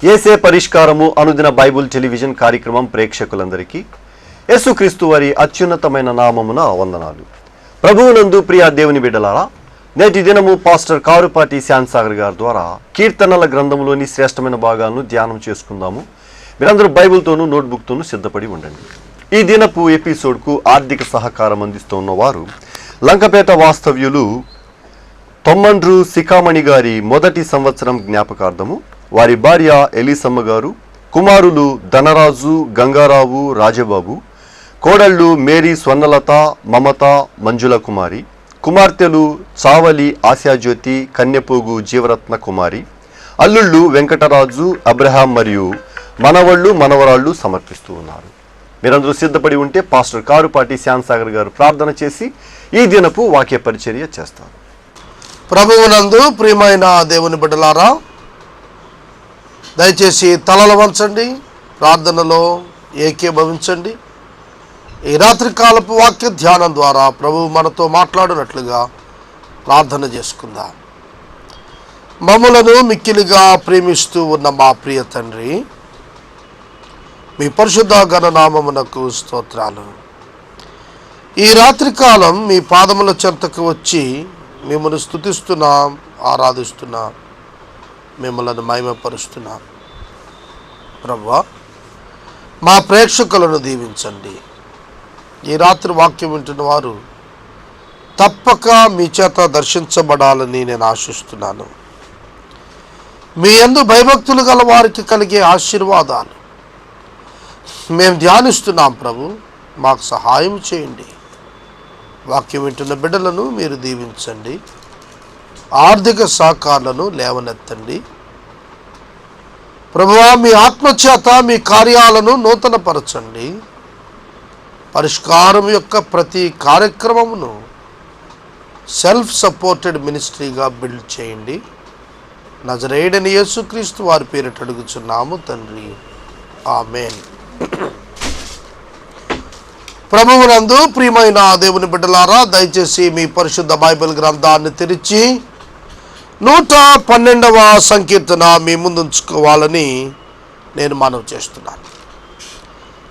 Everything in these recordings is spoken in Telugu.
యేసే పరిష్కారము అనుదిన బైబుల్ టెలివిజన్ కార్యక్రమం ప్రేక్షకులందరికీ యేసుక్రీస్తు వారి అత్యున్నతమైన నామమున వందనాలు. ప్రభువునందు ప్రియ దేవుని బిడ్డలారా, నేటి దినము పాస్టర్ కారుపాటి శాంతసాగర్ గారి ద్వారా కీర్తనల గ్రంథంలోని శ్రేష్టమైన భాగాలను ధ్యానం చేసుకుందాము. మీరందరూ బైబిల్తోనూ నోట్బుక్తోనూ సిద్ధపడి ఉండండి. ఈ దినపు ఎపిసోడ్కు ఆర్థిక సహకారం అందిస్తున్న వారు లంకపేట వాస్తవ్యులు తొమ్మండ్రు సికామణి గారి మొదటి సంవత్సరం జ్ఞాపకార్థము, వారి భార్య ఎలీసమ్మ గారు, కుమారులు ధనరాజు, గంగారావు, రాజబాబు, కోడళ్ళు మేరీ, స్వర్ణలత, మమత, మంజుల కుమారి, కుమార్తెలు చావలి, ఆశాజ్యోతి, కన్యపోగు, జీవరత్న కుమారి, అల్లుళ్ళు వెంకటరాజు, అబ్రహాం మరియు మనవళ్ళు మనవరాళ్ళు సమర్పిస్తూ ఉన్నారు. మీరందరూ సిద్ధపడి ఉంటే పాస్టర్ కారుపాటి శాంతసాగర్ గారు ప్రార్థన చేసి ఈ దినపు వాక్య పరిచర్య చేస్తారు. ప్రభువునందు ప్రియమైన దేవుని బిడ్డలారా, దయచేసి తలలు వంచండి, ప్రార్థనలో ఏకీభవించండి. ఈ రాత్రి కాలపు వాక్య ధ్యానం ద్వారా ప్రభువు మనతో మాట్లాడినట్లుగా ప్రార్థన చేసుకుందాం. మమ్ములను మిక్కిలిగా ప్రేమిస్తూ ఉన్న మా ప్రియ తండ్రి, మీ పరిశుద్ధ ఘననామమునకు స్తోత్రాలు. ఈ రాత్రి కాలం మీ పాదముల చెంతకు వచ్చి మిమ్మల్ని స్తుతిస్తున్నాం, ఆరాధిస్తున్నాం, మిమ్మల్ని మహిమపరుస్తున్నాం. ప్రభువా, మా ప్రేక్షకులను దీవించండి. ఈ రాత్రి వాక్యం వింటున్న వారు తప్పక మీ చేత దర్శించబడాలని నేను ఆశిస్తున్నాను. మీ యందు భయభక్తులు గల వారికి కలిగే ఆశీర్వాదాలు మేము ధ్యానిస్తున్నాం. ప్రభు, మాకు సహాయం చేయండి. వాక్యం వింటున్న బిడ్డలను మీరు దీవించండి. ఆర్థిక సహకారాలను లేవనెత్తండి. ప్రభువా, మీ ఆత్మచేత మీ కార్యాలను నూతనపరచండి. పరిష్కారం యొక్క ప్రతి కార్యక్రమమును సెల్ఫ్ సపోర్టెడ్ మినిస్ట్రీగా బిల్డ్ చేయండి. నజరేయుడైన యేసుక్రీస్తు వారి పేరిట అడుగుచున్నాము తండ్రి, ఆమేన్. ప్రభువునందు ప్రియమైన దేవుని బిడ్డలారా, దయచేసి మీ పరిశుద్ధ బైబిల్ గ్రంథాన్ని తెరిచి 112వ సంకీర్తన మీ ముందుంచుకోవాలని నేను మనవి చేస్తున్నాను.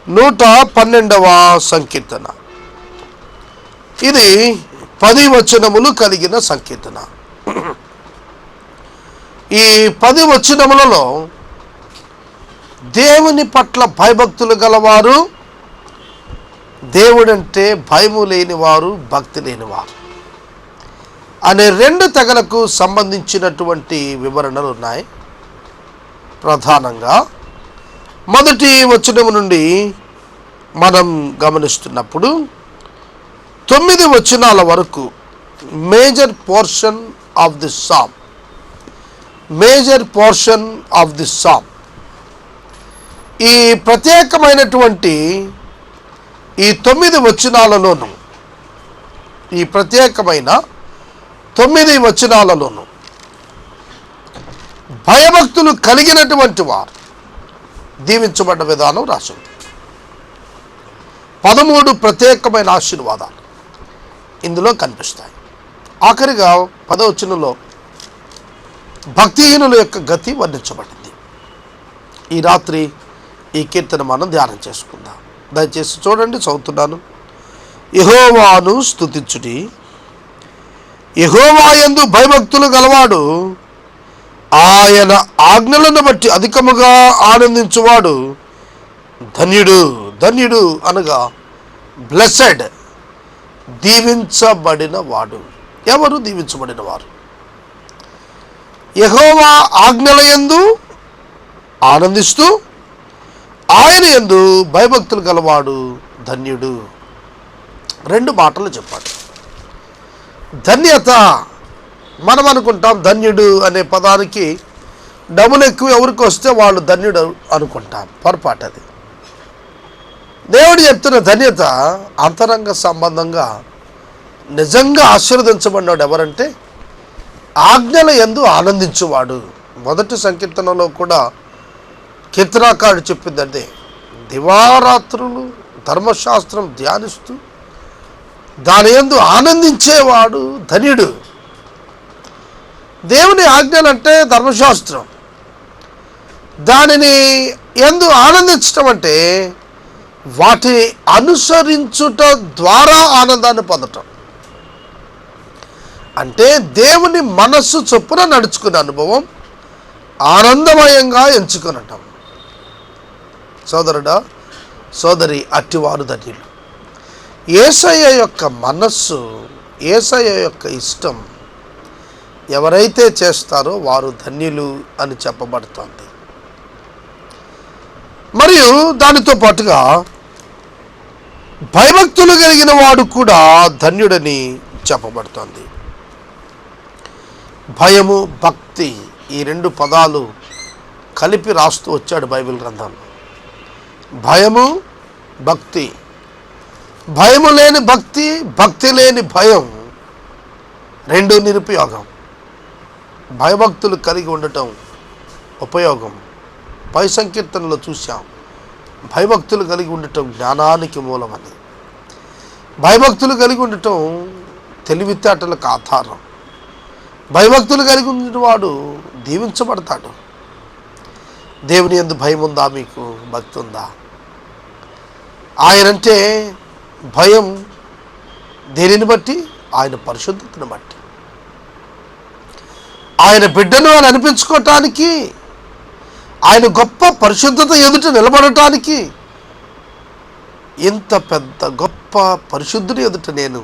112వ సంకీర్తన, ఇది 10 వచనములు కలిగిన సంకీర్తన. ఈ 10 వచనములలో దేవుని పట్ల భయభక్తులు గలవారు, దేవుడంటే భయము లేనివారు, భక్తి లేనివారు అనే 2 తెగలకు సంబంధించినటువంటి వివరణలు ఉన్నాయి. ప్రధానంగా మొదటి వచనము నుండి మనం గమనిస్తున్నప్పుడు 9 వచనాల వరకు major portion of the psalm, major portion of the psalm, ఈ ప్రత్యేకమైనటువంటి ఈ 9 వచనాలలోను, ఈ ప్రత్యేకమైన 9 వచనాలలోను భయభక్తులు కలిగినటువంటి వారు దీవించబడ్డ విధానం రాసింది. 13 ప్రత్యేకమైన ఆశీర్వాదాలు ఇందులో కనిపిస్తాయి. ఆఖరిగా 10వ వచనంలో భక్తిహీనుల యొక్క గతి వర్ణించబడింది. ఈ రాత్రి ఈ కీర్తన మనం ధ్యానం చేసుకుందాం. దయచేసి చూడండి, చదువుతున్నాను. యెహోవాను స్తుతించుడి, యెహోవా యందు భయభక్తులు గలవాడు, ఆయన ఆజ్ఞలను బట్టి అధికముగా ఆనందించువాడు ధన్యుడు. ధన్యుడు అనగా బ్లెస్సెడ్, దీవించబడిన వాడు. ఎవరు దీవించబడిన వారు? యెహోవా ఆజ్ఞల యందు ఆనందిస్తూ ఆయన యందు భయభక్తులు గలవాడు ధన్యుడు. 2 మాటలు చెప్పాడు. ధన్యత, మనం అనుకుంటాం ధన్యుడు అనే పదానికి డబ్బులు ఎక్కువ ఎవరికి వస్తే వాళ్ళు ధన్యుడు అనుకుంటాం. పొరపాటు అది. దేవుడు చెప్తున్న ధన్యత అంతరంగ సంబంధంగా నిజంగా ఆశీర్వదించబడినాడు ఎవరంటే ఆజ్ఞల యందు ఆనందించువాడు. మొదటి సంకీర్తనలో కూడా కీర్తనాకారుడు చెప్పింది అదే. దివారాత్రులు ధర్మశాస్త్రం ధ్యానిస్తూ దాని యందు ఆనందించేవాడు ధన్యుడు. దేవుని ఆజ్ఞలంటే ధర్మశాస్త్రం, దానిని ఎందు ఆనందించటం అంటే వాటిని అనుసరించుట ద్వారా ఆనందాన్ని పొందటం. అంటే దేవుని మనస్సు చొప్పున నడుచుకునే అనుభవం ఆనందమయంగా ఎంచుకొనటం. సోదరుడా, సోదరి, అట్టివారు ధన్యులు. యేసయ్య యొక్క మనస్సు, యేసయ్య యొక్క ఇష్టం ఎవరైతే చేస్తారో వారు ధన్యులు అని చెప్పబడుతోంది. మరియు దానితో పాటుగా భయభక్తులు కలిగిన వాడు కూడా ధన్యుడని చెప్పబడుతోంది. భయము, భక్తి, ఈ రెండు పదాలు కలిపి రాస్తూ వచ్చాడు బైబిల్ గ్రంథంలో. భయము, భక్తి. భయము లేని భక్తి, భక్తి లేని భయం రెండు నిరుపయోగం. భయభక్తులు కలిగి ఉండటం ఉపయోగం. పై సంకీర్తనలో చూసాం, భయభక్తులు కలిగి ఉండటం జ్ఞానానికి మూలమని. భయభక్తులు కలిగి ఉండటం తెలివితేటలకు ఆధారం. భయభక్తులు కలిగి ఉన్నవాడు దీవించబడతాడు. దేవుని యందు భయం ఉందా? మీకు భక్తి ఉందా? ఆయనంటే భయం దేనిని బట్టి? ఆయన పరిశుద్ధతను బట్టి. ఆయన బిడ్డను అని అనిపించుకోవటానికి, ఆయన గొప్ప పరిశుద్ధత ఎదుట నిలబడటానికి, ఇంత పెద్ద గొప్ప పరిశుద్ధుని ఎదుట నేను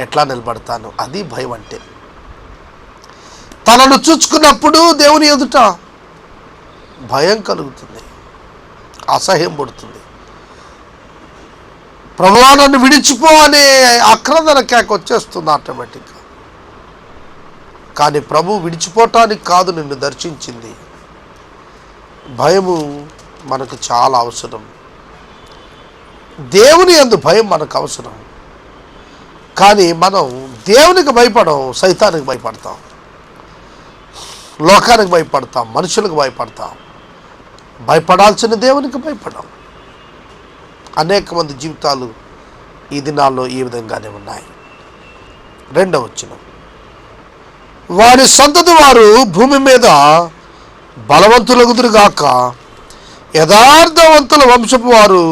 ఎట్లా నిలబడతాను? అది భయం అంటే. తనను చూచుకున్నప్పుడు దేవుని ఎదుట భయం కలుగుతుంది, అసహ్యం పడుతుంది. ప్రభువా నన్ను విడిచిపో అనే ఆక్రందన కేక వచ్చేస్తుంది ఆటోమేటిక్గా. కానీ ప్రభు విడిచిపోవటానికి కాదు నిన్ను దర్శించింది. భయము మనకు చాలా అవసరం. దేవుని యందు భయం మనకు అవసరం. కానీ మనం దేవునికి భయపడం, సైతానికి భయపడతాం, లోకానికి భయపడతాం, మనుషులకు భయపడతాం. భయపడాల్సిన దేవునికి భయపడం. అనేక మంది జీవితాలు ఈ దినాల్లో ఈ విధంగానే ఉన్నాయి. 2వ వచనం, వారి సంతతి వారు భూమి మీద బలవంతులగుదురుగాక, యథార్థవంతుల వంశపు వారు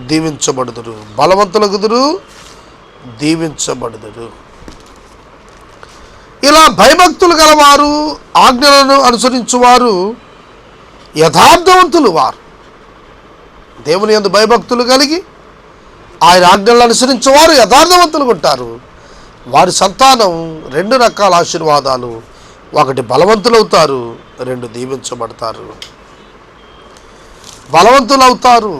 దీవించబడుదురు. బలవంతులగుదురు, దీవించబడుదురు. ఇలా భయభక్తులు గలవారు, ఆజ్ఞలను అనుసరించువారు యథార్థవంతులు. వారు దేవుని యందు భయభక్తులు కలిగి ఆయన ఆజ్ఞలను అనుసరించేవారు యథార్థవంతులుగా ఉంటారు. వారి సంతానం 2 రకాల ఆశీర్వాదాలు. 1 బలవంతులు అవుతారు, 2 దీవించబడతారు. బలవంతులు అవుతారు.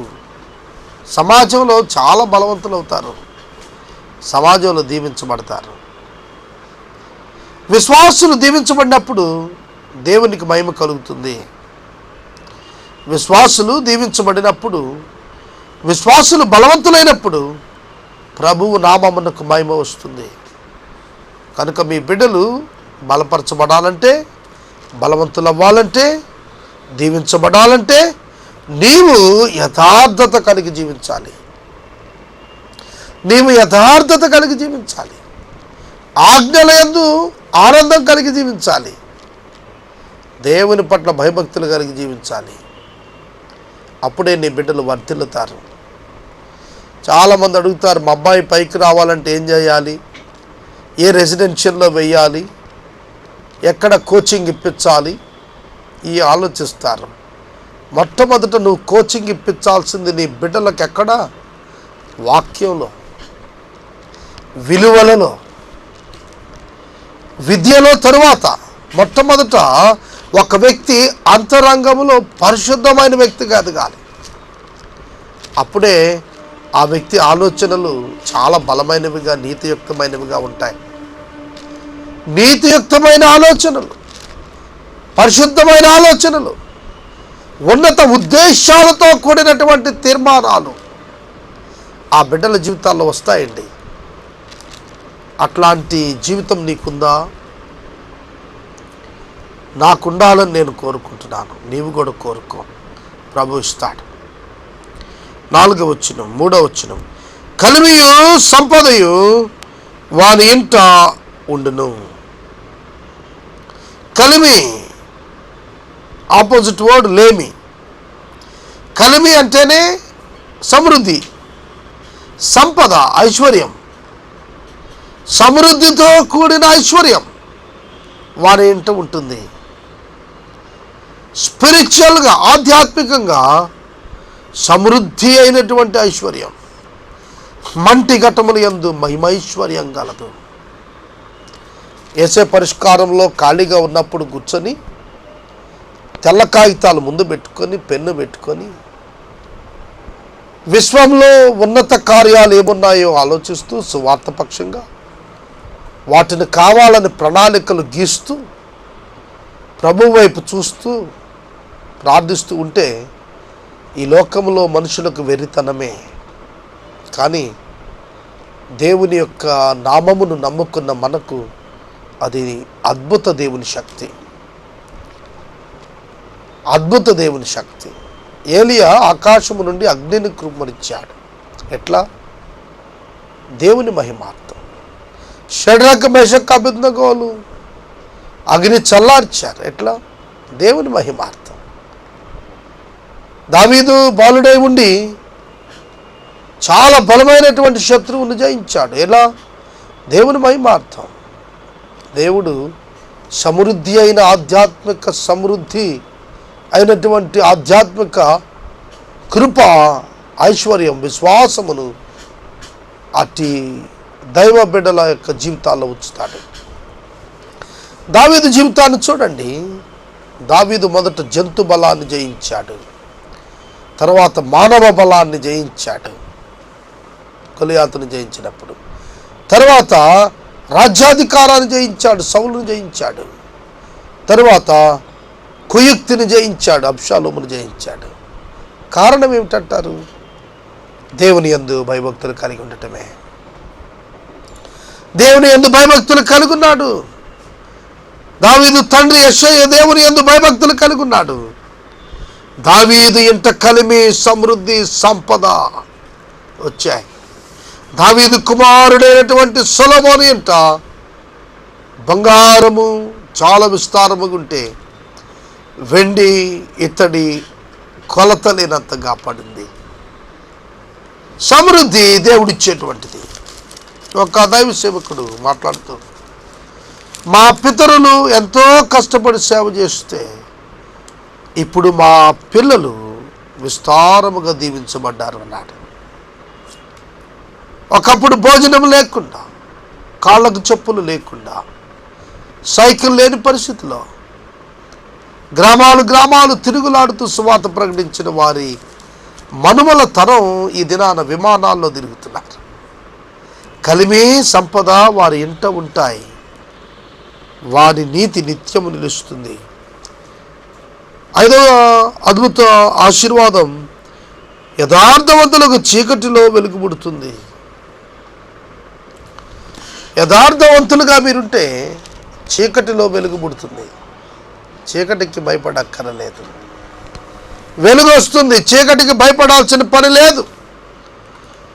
సమాజంలో చాలా బలవంతులు అవుతారు, సమాజంలో దీవించబడతారు. విశ్వాసులు దీవించబడినప్పుడు దేవునికి మహిమ కలుగుతుంది. విశ్వాసులు దీవించబడినప్పుడు, విశ్వాసులు బలవంతులైనప్పుడు ప్రభువు నామమునకు మహిమ వస్తుంది. కనుక మీ బిడ్డలు బలపరచబడాలంటే, బలవంతులు అవ్వాలంటే, దీవించబడాలంటే నీవు యథార్థత కలిగి జీవించాలి. నీవు యథార్థత కలిగి జీవించాలి. ఆజ్ఞల యందు ఆనందం కలిగి జీవించాలి. దేవుని పట్ల భయభక్తులు కలిగి జీవించాలి. అప్పుడే నీ బిడ్డలు వర్ధిల్లుతారు. చాలామంది అడుగుతారు, మా అబ్బాయి పైకి రావాలంటే ఏం చేయాలి? ఏ రెసిడెన్షియల్లో వెయ్యాలి? ఎక్కడ కోచింగ్ ఇప్పించాలి? ఈ ఆలోచిస్తారు. మొట్టమొదట నువ్వు కోచింగ్ ఇప్పించాల్సింది నీ బిడ్డలకు ఎక్కడ? వాక్యంలో, విలువలలో, విద్యలో. తరువాత మొట్టమొదట ఒక వ్యక్తి అంతరంగంలో పరిశుద్ధమైన వ్యక్తిగా ఎదగాలి. అప్పుడే ఆ వ్యక్తి ఆలోచనలు చాలా బలమైనవిగా, నీతియుక్తమైనవిగా ఉంటాయి. నీతియుక్తమైన ఆలోచనలు, పరిశుద్ధమైన ఆలోచనలు, ఉన్నత ఉద్దేశాలతో కూడినటువంటి తీర్మానాలు ఆ బిడ్డల జీవితాల్లో వస్తాయండి. అట్లాంటి జీవితం నీకుందా? నాకుండాలని నేను కోరుకుంటున్నాను. నీవు కూడా కోరుకో, ప్రభు ఇస్తాడు. 4వ వచనం, 3వ వచనం, కలిమియు సంపదయు వాని ఇంట ఉండును. కలిమి ఆపోజిట్ వర్డ్ లేమి. కలిమి అంటేనే సమృద్ధి, సంపద, ఐశ్వర్యం. సమృద్ధితో కూడిన ఐశ్వర్యం వారి ఇంట ఉంటుంది. స్పిరిచువల్గా, ఆధ్యాత్మికంగా సమృద్ధి అయినటువంటి ఐశ్వర్యం. మంటి ఘటములు యందు మహిమైశ్వర్యం గలదు. వేసే పరిష్కారంలో ఖాళీగా ఉన్నప్పుడు కూర్చొని తెల్ల కాగితాలు ముందు పెట్టుకొని, పెన్ను పెట్టుకొని, విశ్వంలో ఉన్నత కార్యాలు ఏమున్నాయో ఆలోచిస్తూ సువార్తపక్షంగా వాటిని కావాలని ప్రణాళికలు గీస్తూ ప్రభు వైపు చూస్తూ ప్రార్థిస్తూ ఉంటే ఈ లోకంలో మనుషులకు వెర్రితనమే. కానీ దేవుని యొక్క నామమును నమ్ముకున్న మనకు అది అద్భుత దేవుని శక్తి, అద్భుత దేవుని శక్తి. ఏలియా ఆకాశము నుండి అగ్నిని కుమ్మరించాడు. ఎట్లా? దేవుని మహిమార్థం. షడ్రక, మేషక్, అబేద్నెగోలు అగ్ని చల్లార్చారు. ఎట్లా? దేవుని మహిమార్థం. దావీదు బాలుడై ఉండి చాలా బలమైనటువంటి శత్రువును జయించాడు. ఎలా? దేవుని మహిమార్థం. దేవుడు సమృద్ధి అయిన ఆధ్యాత్మిక సమృద్ధి అయినటువంటి ఆధ్యాత్మిక కృప, ఐశ్వర్యం, విశ్వాసమును అట్టి దైవ బిడ్డల యొక్క జీవితాల్లో ఉంచుతాడు. దావీదు జీవితాన్ని చూడండి. దావీదు మొదట జంతు బలాన్ని జయించాడు, తర్వాత మానవ బలాన్ని జయించాడు గొలియాతును జయించినప్పుడు. తర్వాత రాజ్యాధికారాన్ని జయించాడు, సౌలును జయించాడు. తర్వాత కుయుక్తిని జయించాడు, అబ్షాలోమును జయించాడు. కారణం ఏమిటంటారు? దేవుని యందు భయభక్తులు కలిగి ఉండటమే. దేవుని యందు భయభక్తులు కలిగి ఉన్నాడు. దావీదు తండ్రి యెషయా దేవుని యందు భయభక్తులు కలిగి ఉన్నాడు. దావీదు ఇంట కలిమి, సమృద్ధి, సంపద వచ్చాయి. దావీదు కుమారుడైనటువంటి సొలొమోను ఇంట బంగారము చాలా విస్తారముగా ఉంటే వెండి, ఇత్తడి కొలతలేనంతగా పడింది. సమృద్ధి దేవుడిచ్చేటువంటిది. ఒక దైవ సేవకుడు మాట్లాడుతూ, మా పితరులు ఎంతో కష్టపడి సేవ చేస్తే ఇప్పుడు మా పిల్లలు విస్తారముగా దీవించబడ్డారు అన్నాడు. ఒకప్పుడు భోజనం లేకుండా, కాళ్ళకు చెప్పులు లేకుండా, సైకిల్ లేని పరిస్థితిలో గ్రామాలు గ్రామాలు తిరుగులాడుతూ సువార్త ప్రకటించిన వారి మనుమల తరం ఈ దినాన విమానాల్లో తిరుగుతున్నారు. కలిమి, సంపద వారి ఇంట ఉంటాయి. వారి నీతి నిత్యము నిలుస్తుంది. ఐదవ అద్భుత ఆశీర్వాదం, యథార్థవంతులకు చీకటిలో వెలుగుబడుతుంది. యథార్థవంతులుగా మీరుంటే చీకటిలో వెలుగుబడుతుంది. చీకటికి భయపడక్కరలేదు, వెలుగు వస్తుంది. చీకటికి భయపడాల్సిన పని లేదు.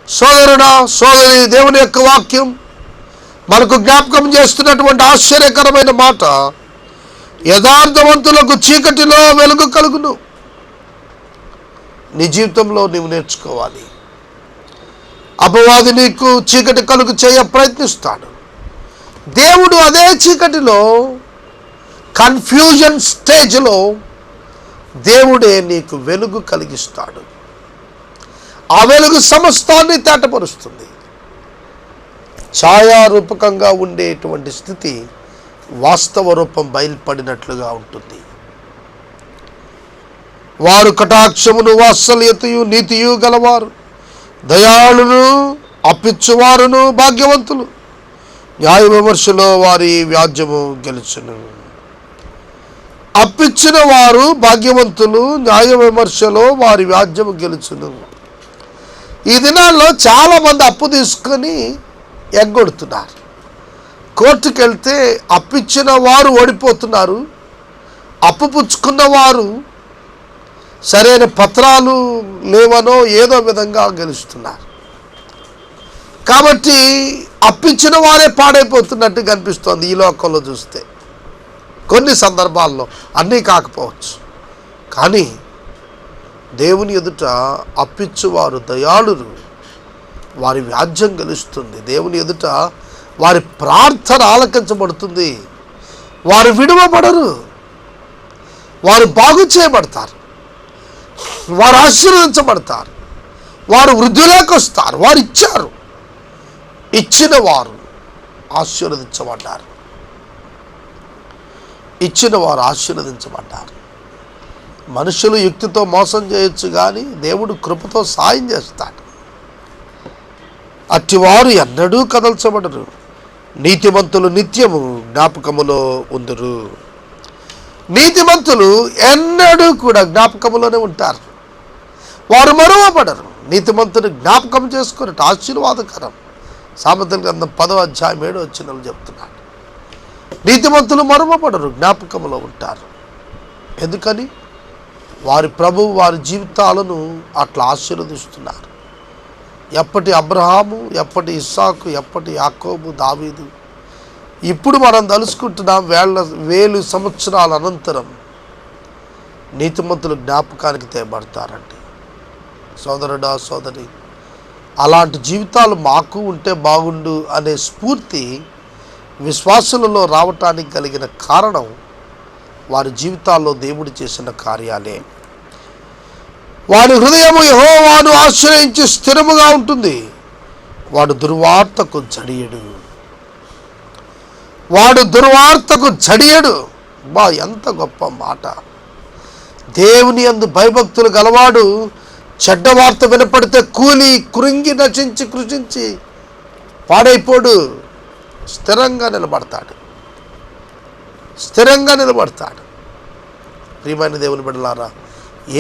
సోదరుడా, సోదరి, దేవుని యొక్క వాక్యం మనకు జ్ఞాపకం చేస్తున్నటువంటి ఆశ్చర్యకరమైన మాట, యథార్థవంతులకు చీకటిలో వెలుగు కలుగును. నీ జీవితంలో నీవు నేర్చుకోవాలి. అపవాది నీకు చీకటి కలుగు చేయ ప్రయత్నిస్తాడు. దేవుడు అదే చీకటిలో, కన్ఫ్యూజన్ స్టేజ్లో దేవుడే నీకు వెలుగు కలిగిస్తాడు. ఆ వెలుగు సమస్తాన్ని తేటపరుస్తుంది. ఛాయారూపకంగా ఉండేటువంటి స్థితి వాస్తవ రూపం బయలుపడినట్లుగా ఉంటుంది. వారు కటాక్షమును, వాత్సల్యతయు, నీతియు గలవారు, దయాళును, అప్పిచ్చువారును భాగ్యవంతులు. న్యాయ విమర్శలో వారి వ్యాజ్యము గెలుచును. అప్పిచ్చిన వారు భాగ్యవంతులు, న్యాయ విమర్శలో వారి వ్యాజ్యము గెలుచును. ఈ దినాల్లో చాలామంది అప్పు తీసుకొని ఎగ్గొడుతున్నారు. కోర్టుకు వెళ్తే అప్పిచ్చిన వారు ఓడిపోతున్నారు, అప్పు పుచ్చుకున్న వారు సరైన పత్రాలు లేవనో ఏదో విధంగా గెలుస్తున్నారు. కాబట్టి అప్పిచ్చిన వారే పాడైపోతున్నట్టు కనిపిస్తోంది ఈ లోకంలో చూస్తే. కొన్ని సందర్భాల్లో, అన్నీ కాకపోవచ్చు. కానీ దేవుని ఎదుట అప్పిచ్చువారు దయాళులు, వారి వ్యాజ్యం గెలుస్తుంది. దేవుని ఎదుట వారి ప్రార్థన ఆలకించబడుతుంది. వారు విడువబడరు, వారు బాగు చేయబడతారు, వారు ఆశీర్వదించబడతారు, వారు వృద్ధిలోకి వస్తారు. వారు ఇచ్చారు, ఇచ్చిన వారు ఆశీర్వదించబడ్డారు, ఇచ్చిన వారు ఆశీర్వదించబడ్డారు. మనుషులు యుక్తితో మోసం చేయొచ్చు, కానీ దేవుడు కృపతో సాయం చేస్తాడు. అట్టివారు ఎన్నడూ కదల్చబడరు, నీతిమంతులు నిత్యము జ్ఞాపకములో ఉందురు. నీతిమంతులు ఎన్నడూ కూడా జ్ఞాపకములోనే ఉంటారు, వారు మరువబడరు. నీతిమంతుని జ్ఞాపకం చేసుకున్నట్టు ఆశీర్వాదకరం. సామెతల గ్రంథం 10వ అధ్యాయం 7వ వచనంలో చెప్తున్నాడు. నీతిమంతులు మరువబడరు, జ్ఞాపకములో ఉంటారు. ఎందుకని? వారి ప్రభువు వారి జీవితాలను అట్లా ఆశీర్వదిస్తున్నారు. ఎప్పటి అబ్రహాము, ఎప్పటి ఇస్సాకు, ఎప్పటి యాకోబు, దావీదు, ఇప్పుడు మనం తలుసుకుంటున్నాం. వేలు సంవత్సరాల అనంతరం నీతిమంతులు జ్ఞాపకానికి తేబడతారండి. సోదరుడా, సోదరి, అలాంటి జీవితాలు మాకు ఉంటే బాగుండు అనే స్ఫూర్తి విశ్వాసులలో రావటానికి కలిగిన కారణం వారి జీవితాల్లో దేవుడు చేసిన కార్యాలే. వాడి హృదయము యెహోవాను ఆశ్రయించి స్థిరముగా ఉంటుంది. వాడు దుర్వార్తకు జడియడు, వాడు దుర్వార్తకు జడియడు. బా, ఎంత గొప్ప మాట! దేవుని యందు భయభక్తులు గలవాడు చెడ్డ వార్త వినపడితే కూలి కురింగి నశించి కృషించి పాడైపోడు, స్థిరంగా నిలబడతాడు, స్థిరంగా నిలబడతాడు. ప్రియమైన దేవుని బిడ్డలారా,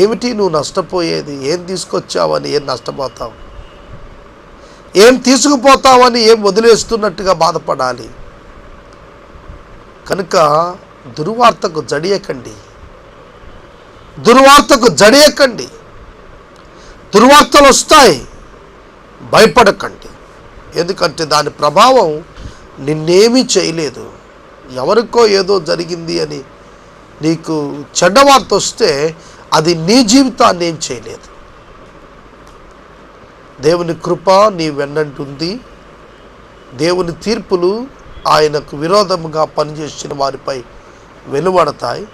ఏమిటి నువ్వు నష్టపోయేది? ఏం తీసుకొచ్చావని ఏం నష్టపోతావు? ఏం తీసుకుపోతావని ఏం వదిలేస్తున్నట్టుగా బాధపడాలి? కనుక దుర్వార్తకు జడియకండి, దుర్వార్తకు జడియకండి. దుర్వార్తలు వస్తాయి, భయపడకండి. ఎందుకంటే దాని ప్రభావం నిన్నేమీ చేయలేదు. ఎవరికో ఏదో జరిగింది అని నీకు చెడ్డ వార్త వస్తే అది నీ జీవితాన్ని ఏం చేయలేదు. దేవుని కృప నీ వెన్నంటుంది. దేవుని తీర్పులు ఆయనకు విరోధముగా పనిచేసిన వారిపై వెలువడతాయి.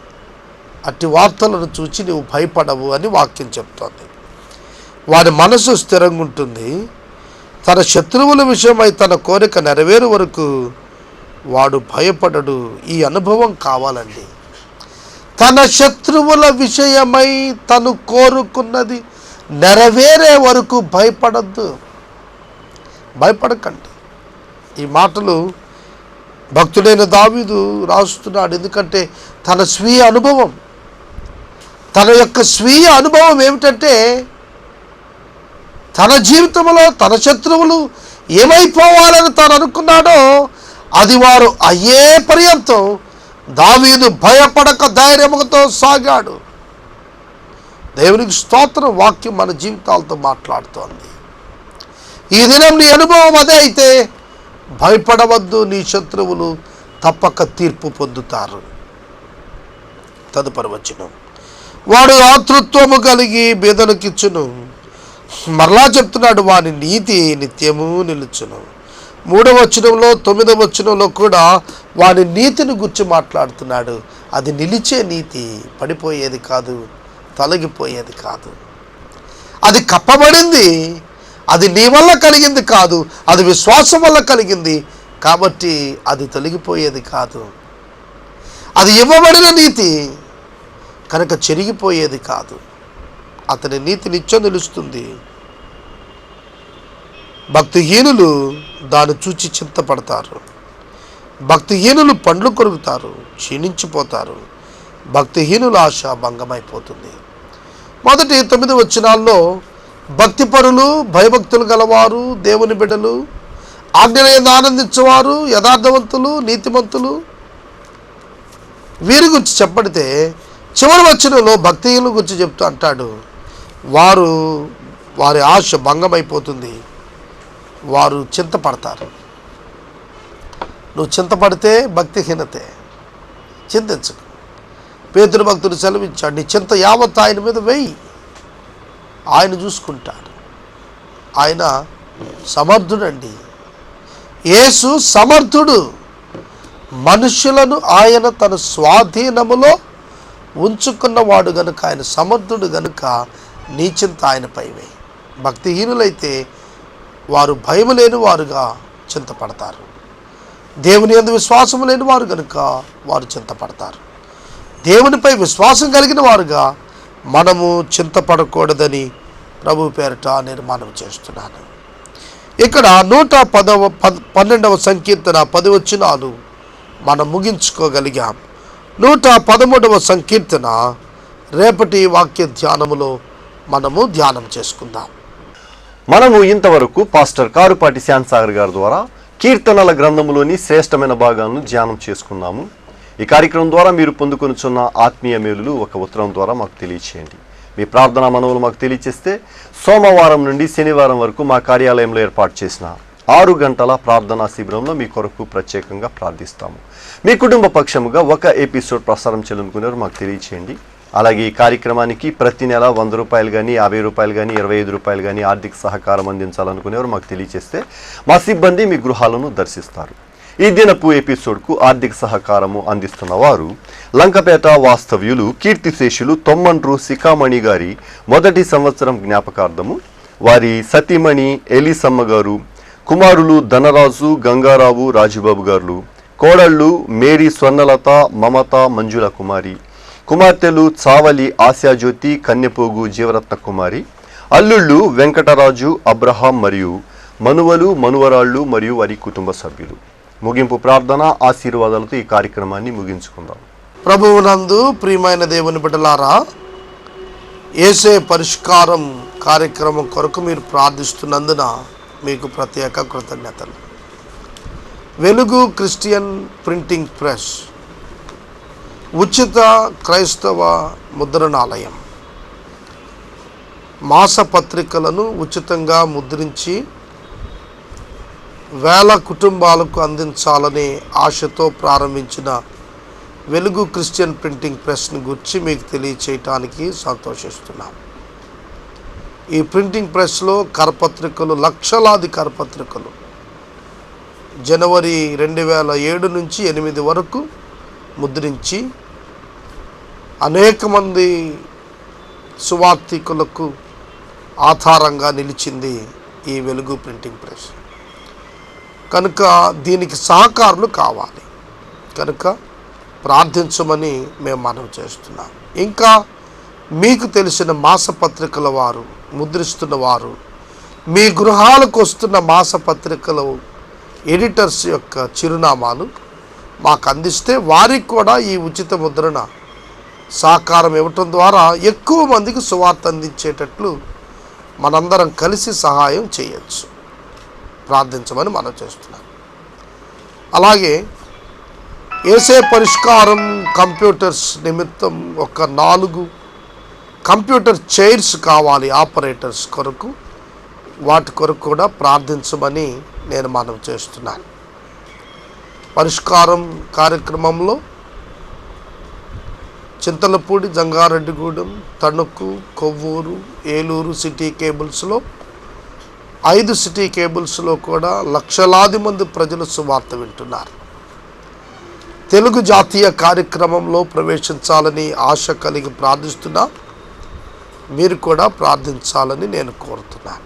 అట్టి వార్తలను చూచి నువ్వు భయపడవు అని వాక్యం చెప్తోంది. వారి మనసు స్థిరంగా ఉంటుంది. తన శత్రువుల విషయమై తన కోరిక నెరవేరు వరకు వాడు భయపడడు. ఈ అనుభవం కావాలండి. తన శత్రువుల విషయమై తను కోరుకున్నది నెరవేరే వరకు భయపడద్దు, భయపడకండి. ఈ మాటలు భక్తుడైన దావీదు రాస్తున్నాడు. ఎందుకంటే తన స్వీయ అనుభవం, తన యొక్క స్వీయ అనుభవం ఏమిటంటే తన జీవితంలో తన శత్రువులు ఏమైపోవాలని తాను అనుకున్నాడో అది వారు అయ్యే పర్యంతం దావీదు భయపడక ధైర్యముతో సాగాడు. దేవునికి స్తోత్రం. వాక్యం మన జీవితాలతో మాట్లాడుతోంది. ఈ దినం నీ అనుభవం అదే అయితే భయపడవద్దు, నీ శత్రువులు తప్పక తీర్పు పొందుతారు. తదుపరి వచనం, వాడు ఆతృత్వము కలిగి బేదలకిచ్చును. మరలా చెప్తున్నాడు, వాని నీతి నిత్యము నిలుచును. 3వ వచనంలో 9వ వచనంలో కూడా వాని నీతిని గురించి మాట్లాడుతున్నాడు. అది నిలిచే నీతి, పడిపోయేది కాదు, తొలగిపోయేది కాదు. అది కప్పబడింది, అది నీ వల్ల కలిగింది కాదు, అది విశ్వాసం వల్ల కలిగింది కాబట్టి అది తొలగిపోయేది కాదు. అది ఇవ్వబడిన నీతి కనుక చెరిగిపోయేది కాదు. అతని నీతి నిత్యం నిలుస్తుంది. భక్తిహీనులు దాన్ని చూచి చింతపడతారు. భక్తిహీనులు పండ్లు కొరుకుతారు, క్షీణించిపోతారు. భక్తిహీనుల ఆశ భంగమైపోతుంది. మొదటి 9 వచనాల్లో భక్తిపరులు, భయభక్తులు గలవారు, దేవుని బిడ్డలు, ఆజ్ఞలను ఆనందించేవారు, యథార్థవంతులు, నీతిమంతులు, వీరి గురించి చెప్పడితే చివరి వచనంలో భక్తిహీనుల గురించి చెప్తూ అంటాడు, వారి ఆశ భంగమైపోతుంది, వారు చింతపడతారు. నువ్వు చింతపడితే భక్తిహీనతే, చింతించకు. పేతురు భక్తుడు సెలవిచ్చాడు, నీ చింత యావత్ ఆయన మీద వెయ్యి, ఆయన చూసుకుంటాడు. ఆయన సమర్థుడండి. యేసు సమర్థుడు. మనుషులను ఆయన తన స్వాధీనములో ఉంచుకున్నవాడు గనుక, ఆయన సమర్థుడు గనుక నీ చింత ఆయనపై వేయి. భక్తిహీనులైతే వారు భయం లేని వారుగా చింతపడతారు. దేవుని యందు విశ్వాసం లేని వారు కనుక వారు చింతపడతారు. దేవునిపై విశ్వాసం కలిగిన వారుగా మనము చింతపడకూడదని ప్రభు పేరిట నేను మనవి చేస్తున్నాను. ఇక్కడ 112వ సంకీర్తన 10 వచనాలు మనం ముగించుకోగలిగాం. 113వ సంకీర్తన రేపటి వాక్య ధ్యానములో మనము ధ్యానం చేసుకుందాం. మనము ఇంతవరకు పాస్టర్ కారుపాటి శాంతసాగర్ గారి ద్వారా కీర్తనల గ్రంథములోని శ్రేష్టమైన భాగాలను ధ్యానం చేసుకున్నాము. ఈ కార్యక్రమం ద్వారా మీరు పొందుకొనుచున్న ఆత్మీయ మేలులు ఒక ఉత్తరం ద్వారా మాకు తెలియచేయండి. మీ ప్రార్థనా మనవులు మాకు తెలియచేస్తే సోమవారం నుండి శనివారం వరకు మా కార్యాలయంలో ఏర్పాటు చేసిన 6 గంటల ప్రార్థనా శిబిరంలో మీ కొరకు ప్రత్యేకంగా ప్రార్థిస్తాము. మీ కుటుంబ పక్షముగా ఒక ఎపిసోడ్ ప్రసారం చేయాలనుకునేవారు మాకు తెలియచేయండి. అలాగే ఈ కార్యక్రమానికి ప్రతి నెల 100 రూపాయలు కానీ 50 రూపాయలు కానీ 25 రూపాయలు కానీ ఆర్థిక సహకారం అందించాలనుకునేవారు మాకు తెలియచేస్తే మా సిబ్బంది మీ గృహాలను దర్శిస్తారు. ఈ దినపు ఎపిసోడ్కు ఆర్థిక సహకారము అందిస్తున్న వారు లంకపేట వాస్తవ్యులు కీర్తిశేషులు తొమ్మండ్రు శిఖామణి గారి 1వ సంవత్సరం జ్ఞాపకార్థము, వారి సతీమణి ఎలిసమ్మ గారు, కుమారులు ధనరాజు, గంగారావు, రాజుబాబు గారు, కోడళ్ళు మేరీ, స్వర్ణలత, మమత, మంజుల కుమారి, కుమార్తెలు చావలి ఆశాజ్యోతి, కన్యపోగు జీవరత్న కుమారి, అల్లుళ్ళు వెంకటరాజు, అబ్రహాం మరియు మనువలు, మనువరాళ్ళు మరియు వారి కుటుంబ సభ్యులు. ముగింపు ప్రార్థన ఆశీర్వాదాలతో ఈ కార్యక్రమాన్ని ముగించుకుందాం. ప్రభువునందు ప్రియమైన దేవుని బిడ్డలారా, యేసే పరిష్కారం కార్యక్రమం కొరకు మీరు ప్రార్థిస్తున్నందున మీకు ప్రత్యేక కృతజ్ఞతలు. వెలుగు క్రిస్టియన్ ప్రింటింగ్ ప్రెస్ ఉచిత క్రైస్తవ ముద్రణాలయం మాసపత్రికలను ఉచితంగా ముద్రించి వేల కుటుంబాలకు అందించాలనే ఆశతో ప్రారంభించిన వెలుగు క్రిస్టియన్ ప్రింటింగ్ ప్రెస్ని గురించి మీకు తెలియచేయటానికి సంతోషిస్తున్నాం. ఈ ప్రింటింగ్ ప్రెస్లో కరపత్రికలు, లక్షలాది కరపత్రికలు జనవరి 2007 నుంచి 8 వరకు ముద్రించి అనేక మంది సువార్థికులకు ఆధారంగా నిలిచింది ఈ వెలుగు ప్రింటింగ్ ప్రెస్. కనుక దీనికి సహకారులు కావాలి. కనుక ప్రార్థించమని మేము మనవి చేస్తున్నాం. ఇంకా మీకు తెలిసిన మాసపత్రికల వారు, ముద్రిస్తున్న వారు, మీ గృహాలకు వస్తున్న మాసపత్రికల ఎడిటర్స్ యొక్క చిరునామాలు మాకు అందిస్తే వారికి కూడా ఈ ఉచిత ముద్రణ సహకారం ఇవ్వటం ద్వారా ఎక్కువ మందికి సువార్త అందించేటట్లు మనందరం కలిసి సహాయం చేయొచ్చు. ప్రార్థించమని మనం చేస్తున్నాం. అలాగే యేసే పరిష్కారం కంప్యూటర్స్ నిమిత్తం ఒక 4 కంప్యూటర్ చైర్స్ కావాలి ఆపరేటర్స్ కొరకు. వాటి కొరకు కూడా ప్రార్థించమని నేను మనవి చేస్తున్నాను. పరిష్కారం కార్యక్రమంలో చింతలపూడి, జంగారెడ్డిగూడెం, తణుకు, కొవ్వూరు, ఏలూరు సిటీ కేబుల్స్లో 5 సిటీ కేబుల్స్లో కూడా లక్షలాది మంది ప్రజలు సువార్త వింటున్నారు. తెలుగు జాతీయ కార్యక్రమంలో ప్రవేశించాలని ఆశ కలిగి ప్రార్థిస్తున్నా. మీరు కూడా ప్రార్థించాలని నేను కోరుతున్నాను.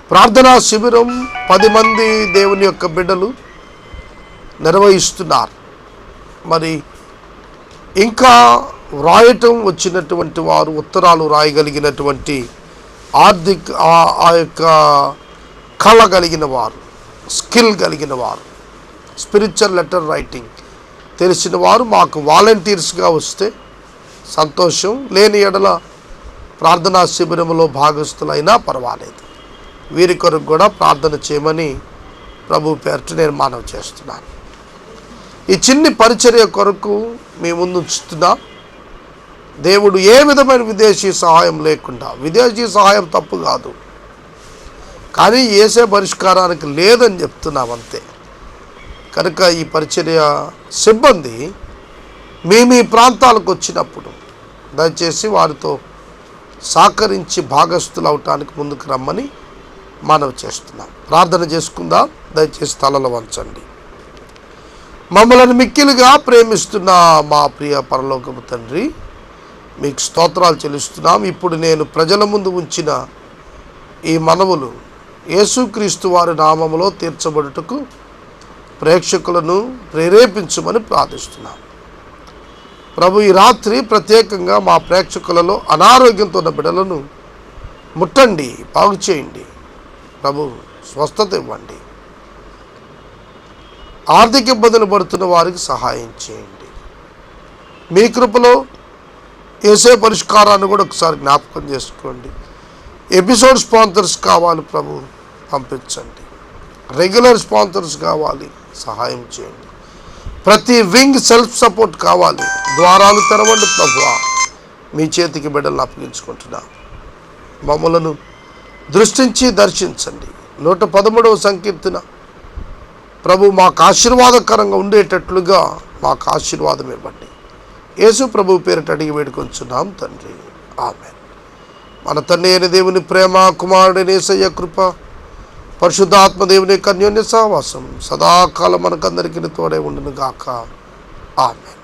ప్రార్థనా శిబిరం 10 మంది దేవుని యొక్క బిడ్డలు నిర్వహిస్తున్నారు. మరి ఇంకా వ్రాయటం వచ్చినటువంటి వారు, ఉత్తరాలు రాయగలిగినటువంటి ఆ యొక్క కళ కలిగిన వారు, స్కిల్ కలిగిన వారు, స్పిరిచువల్ లెటర్ రైటింగ్ తెలిసిన వారు మాకు వాలంటీర్స్గా వస్తే సంతోషం. లేని ఎడల ప్రార్థనా శిబిరంలో భాగస్థులైనా పర్వాలేదు. వీరి కొరకు కూడా ప్రార్థన చేయమని ప్రభు పేరిట నేను మనవి చేస్తున్నాను. ఈ చిన్ని పరిచర్య కొరకు మీ ముందు ఉంచుతున్నా. దేవుడు ఏ విధమైన విదేశీ సహాయం లేకుండా, విదేశీ సహాయం తప్పు కాదు కానీ యేసే పరిష్కారానికి లేదని చెప్తున్నాం అంతే. కనుక ఈ పరిచర్య సిబ్బంది మీ ప్రాంతాలకు వచ్చినప్పుడు దయచేసి వారితో సహకరించి భాగస్థులు అవటానికి ముందుకు రమ్మని మనవి చేస్తున్నాం. ప్రార్థన చేసుకుందాం. దయచేసి తలలు వంచండి. మమ్మల్ని మిక్కిలుగా ప్రేమిస్తున్న మా ప్రియ పరలోకపు తండ్రి, మీకు స్తోత్రాలు చెల్లిస్తున్నాం. ఇప్పుడు నేను ప్రజల ముందు ఉంచిన ఈ మనవులు యేసుక్రీస్తు వారి నామములో తీర్చబడుటకు ప్రేక్షకులను ప్రేరేపించమని ప్రార్థిస్తున్నాం. ప్రభు, ఈ రాత్రి ప్రత్యేకంగా మా ప్రేక్షకులలో అనారోగ్యంతో ఉన్న బిడ్డలను ముట్టండి, బాగు చేయండి. ప్రభు, స్వస్థత ఇవ్వండి. ఆర్థిక ఇబ్బందులు పడుతున్న వారికి సహాయం చేయండి. మీ కృపలో యేసే పరిష్కారాన్ని కూడా ఒకసారి జ్ఞాపకం చేసుకోండి. ఎపిసోడ్ స్పాన్సర్స్ కావాలి ప్రభు, పంపించండి. రెగ్యులర్ స్పాన్సర్స్ కావాలి, సహాయం చేయండి. ప్రతి వింగ్ సెల్ఫ్ సపోర్ట్ కావాలి, ద్వారాలు తెరవండి ప్రభువా. మీ చేతికి బిడ్డలను అప్పగించుకుంటున్నా. మమ్మలను దృష్టించి దర్శించండి. 113వ సంకీర్తన ప్రభు మాకు ఆశీర్వాదకరంగా ఉండేటట్లుగా మాకు ఆశీర్వాదం ఇవ్వండి. యేసు ప్రభు పేరిట అడిగి వేడుకొంచున్నాం తండ్రి, ఆమేన్. మన తండ్రి అయిన దేవుని ప్రేమ, కుమారుడైన యేసయ్య కృప, పరిశుద్ధాత్మ దేవుని యొక్క అన్యోన్య సహవాసం సదాకాలం మనకందరికీ తోడే ఉండును గాక. ఆమేన్.